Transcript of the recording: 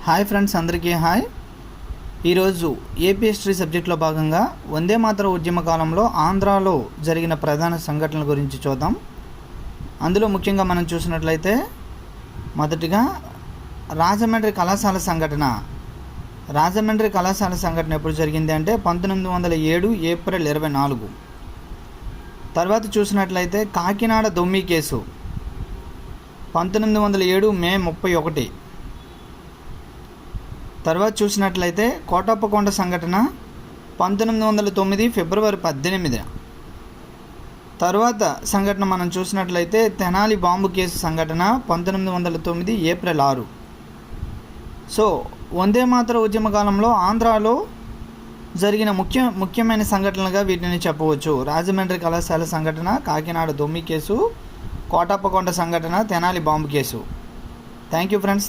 Hi friends, అందరికీ hi. ఈరోజు AP history సబ్జెక్ట్లో భాగంగా వందే మాతర ఉద్యమ కాలంలో ఆంధ్రాలో జరిగిన ప్రధాన సంఘటనల గురించి చూద్దాం. అందులో ముఖ్యంగా మనం చూసినట్లయితే మొదటిగా రాజమండ్రి కళాశాల సంఘటన. రాజమండ్రి కళాశాల సంఘటన ఎప్పుడు జరిగింది అంటే 1907 ఏప్రిల్ 24. తర్వాత చూసినట్లయితే కాకినాడ దొమ్మి కేసు 1907 మే 31. తర్వాత చూసినట్లయితే కోటప్పకొండ సంఘటన 1909 ఫిబ్రవరి 18. తర్వాత సంఘటన మనం చూసినట్లయితే తెనాలి బాంబు కేసు సంఘటన 1909 ఏప్రిల్ 6. సో వందే మాతర ఉద్యమ కాలంలో ఆంధ్రాలో జరిగిన ముఖ్యమైన సంఘటనలుగా వీటిని చెప్పవచ్చు. రాజమండ్రి కళాశాల సంఘటన, కాకినాడ దొమ్మి కేసు, కోటప్పకొండ సంఘటన, Tenali bomb case. Thank you friends.